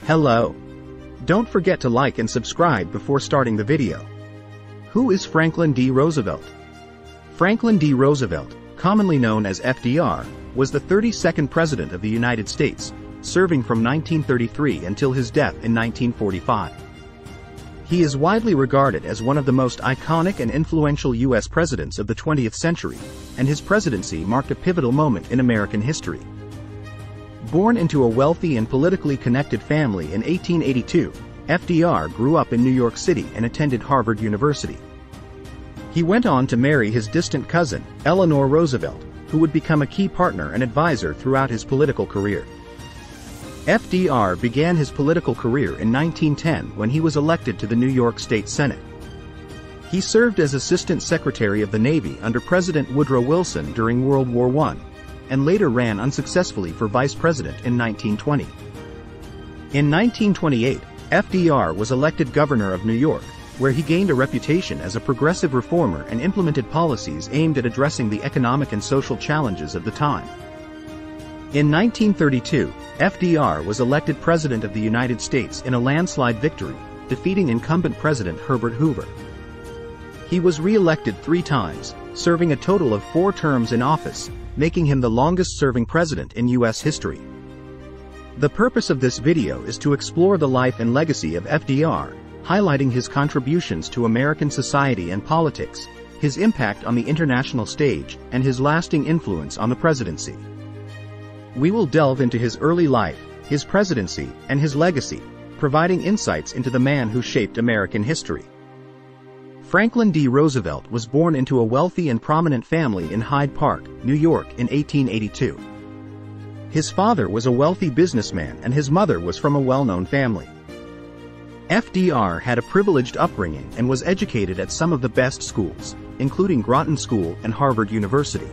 Hello. Don't forget to like and subscribe before starting the video. Who is Franklin D. Roosevelt? Franklin D. Roosevelt, commonly known as FDR, was the 32nd President of the United States, serving from 1933 until his death in 1945. He is widely regarded as one of the most iconic and influential U.S. presidents of the 20th century, and his presidency marked a pivotal moment in American history. Born into a wealthy and politically connected family in 1882, FDR grew up in New York City and attended Harvard University. He went on to marry his distant cousin, Eleanor Roosevelt, who would become a key partner and advisor throughout his political career. FDR began his political career in 1910 when he was elected to the New York State Senate. He served as Assistant Secretary of the Navy under President Woodrow Wilson during World War I, and later ran unsuccessfully for Vice President in 1920. In 1928, FDR was elected governor of New York, where he gained a reputation as a progressive reformer and implemented policies aimed at addressing the economic and social challenges of the time. In 1932, FDR was elected President of the United States in a landslide victory, defeating incumbent President Herbert Hoover. He was re-elected 3 times, serving a total of 4 terms in office, making him the longest-serving president in U.S. history. The purpose of this video is to explore the life and legacy of FDR, highlighting his contributions to American society and politics, his impact on the international stage, and his lasting influence on the presidency. We will delve into his early life, his presidency, and his legacy, providing insights into the man who shaped American history. Franklin D. Roosevelt was born into a wealthy and prominent family in Hyde Park, New York in 1882. His father was a wealthy businessman and his mother was from a well-known family. FDR had a privileged upbringing and was educated at some of the best schools, including Groton School and Harvard University.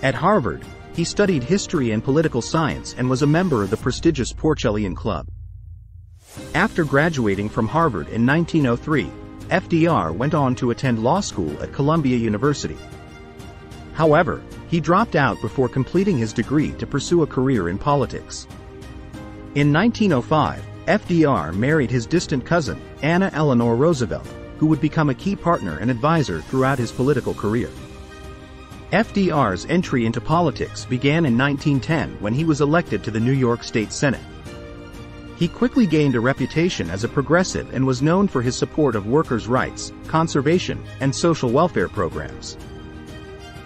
At Harvard, he studied history and political science and was a member of the prestigious Porcellian Club. After graduating from Harvard in 1903, FDR went on to attend law school at Columbia University. However, he dropped out before completing his degree to pursue a career in politics. In 1905, FDR married his distant cousin, Anna Eleanor Roosevelt, who would become a key partner and advisor throughout his political career. FDR's entry into politics began in 1910 when he was elected to the New York State Senate. He quickly gained a reputation as a progressive and was known for his support of workers' rights, conservation, and social welfare programs.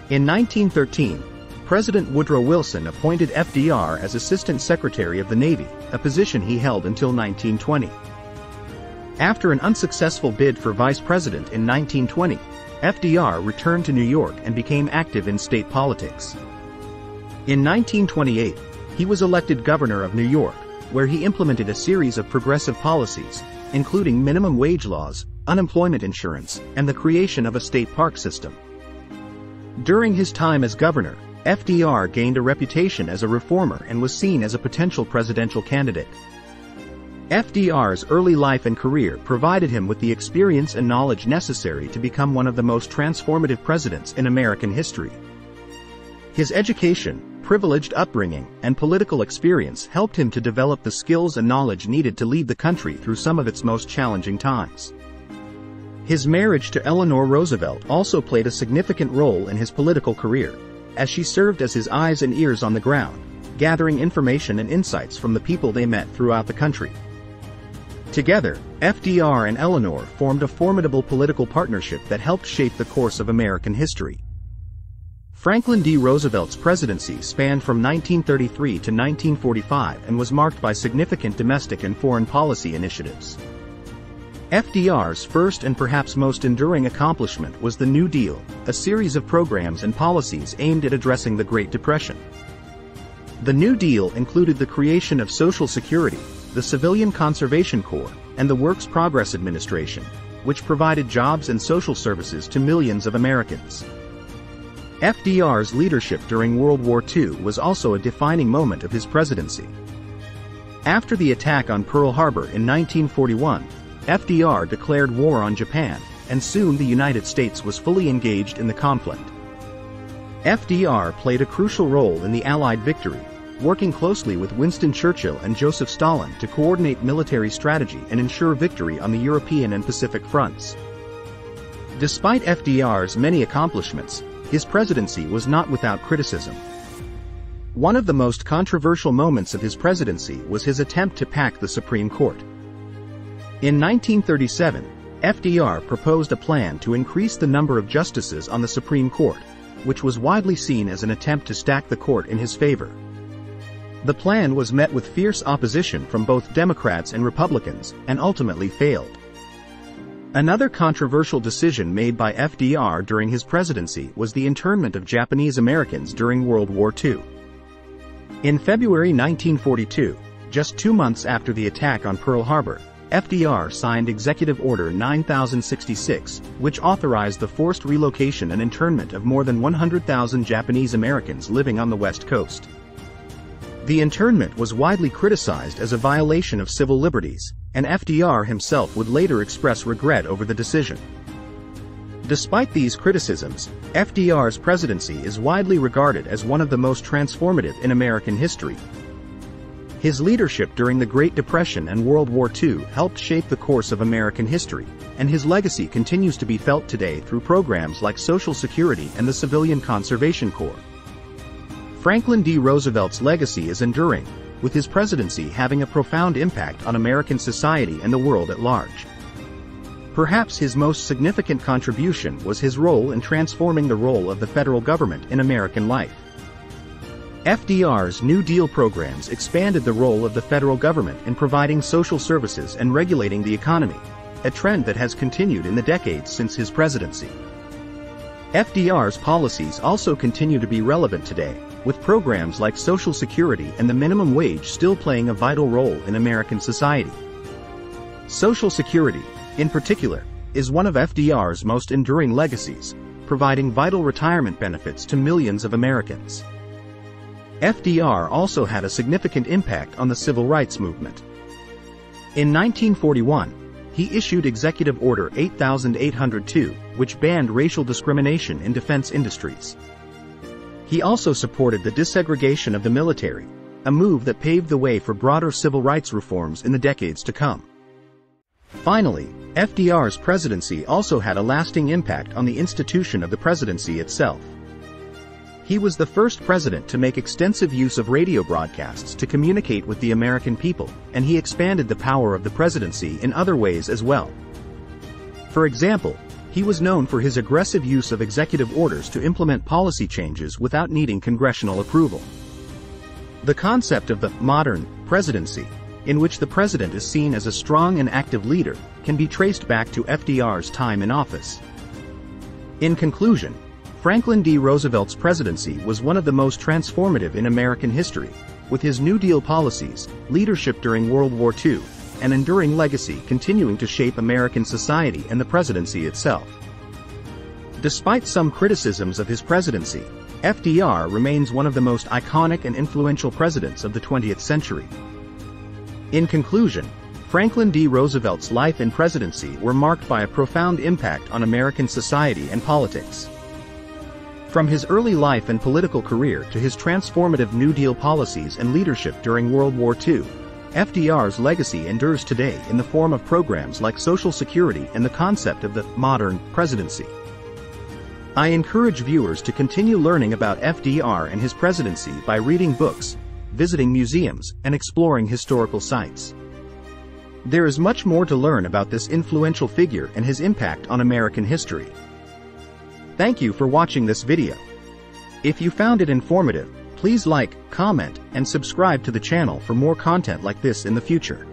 In 1913, President Woodrow Wilson appointed FDR as Assistant Secretary of the Navy, a position he held until 1920. After an unsuccessful bid for Vice President in 1920, FDR returned to New York and became active in state politics. In 1928, he was elected governor of New York, where he implemented a series of progressive policies, including minimum wage laws, unemployment insurance, and the creation of a state park system. During his time as governor, FDR gained a reputation as a reformer and was seen as a potential presidential candidate. FDR's early life and career provided him with the experience and knowledge necessary to become one of the most transformative presidents in American history. His education, privileged upbringing, and political experience helped him to develop the skills and knowledge needed to lead the country through some of its most challenging times. His marriage to Eleanor Roosevelt also played a significant role in his political career, as she served as his eyes and ears on the ground, gathering information and insights from the people they met throughout the country. Together, FDR and Eleanor formed a formidable political partnership that helped shape the course of American history. Franklin D. Roosevelt's presidency spanned from 1933 to 1945 and was marked by significant domestic and foreign policy initiatives. FDR's first and perhaps most enduring accomplishment was the New Deal, a series of programs and policies aimed at addressing the Great Depression. The New Deal included the creation of Social Security, the Civilian Conservation Corps, and the Works Progress Administration, which provided jobs and social services to millions of Americans. FDR's leadership during World War II was also a defining moment of his presidency. After the attack on Pearl Harbor in 1941, FDR declared war on Japan, and soon the United States was fully engaged in the conflict. FDR played a crucial role in the Allied victory, working closely with Winston Churchill and Joseph Stalin to coordinate military strategy and ensure victory on the European and Pacific fronts. Despite FDR's many accomplishments, his presidency was not without criticism. One of the most controversial moments of his presidency was his attempt to pack the Supreme Court. In 1937, FDR proposed a plan to increase the number of justices on the Supreme Court, which was widely seen as an attempt to stack the court in his favor. The plan was met with fierce opposition from both Democrats and Republicans, and ultimately failed. Another controversial decision made by FDR during his presidency was the internment of Japanese Americans during World War II. In February 1942, just 2 months after the attack on Pearl Harbor, FDR signed Executive Order 9066, which authorized the forced relocation and internment of more than 100,000 Japanese Americans living on the West Coast. The internment was widely criticized as a violation of civil liberties, and FDR himself would later express regret over the decision. Despite these criticisms, FDR's presidency is widely regarded as one of the most transformative in American history. His leadership during the Great Depression and World War II helped shape the course of American history, and his legacy continues to be felt today through programs like Social Security and the Civilian Conservation Corps. Franklin D. Roosevelt's legacy is enduring, with his presidency having a profound impact on American society and the world at large. Perhaps his most significant contribution was his role in transforming the role of the federal government in American life. FDR's New Deal programs expanded the role of the federal government in providing social services and regulating the economy, a trend that has continued in the decades since his presidency. FDR's policies also continue to be relevant today, with programs like Social Security and the minimum wage still playing a vital role in American society. Social Security, in particular, is one of FDR's most enduring legacies, providing vital retirement benefits to millions of Americans. FDR also had a significant impact on the civil rights movement. In 1941, he issued Executive Order 8802, which banned racial discrimination in defense industries. He also supported the desegregation of the military, a move that paved the way for broader civil rights reforms in the decades to come. Finally, FDR's presidency also had a lasting impact on the institution of the presidency itself. He was the first president to make extensive use of radio broadcasts to communicate with the American people, and he expanded the power of the presidency in other ways as well. For example, he was known for his aggressive use of executive orders to implement policy changes without needing congressional approval. The concept of the modern presidency, in which the president is seen as a strong and active leader, can be traced back to FDR's time in office. In conclusion, Franklin D. Roosevelt's presidency was one of the most transformative in American history, with his New Deal policies, leadership during World War II, and enduring legacy continuing to shape American society and the presidency itself. Despite some criticisms of his presidency, FDR remains one of the most iconic and influential presidents of the 20th century. In conclusion, Franklin D. Roosevelt's life and presidency were marked by a profound impact on American society and politics. From his early life and political career to his transformative New Deal policies and leadership during World War II, FDR's legacy endures today in the form of programs like Social Security and the concept of the modern presidency. I encourage viewers to continue learning about FDR and his presidency by reading books, visiting museums, and exploring historical sites. There is much more to learn about this influential figure and his impact on American history. Thank you for watching this video. If you found it informative, please like, comment, and subscribe to the channel for more content like this in the future.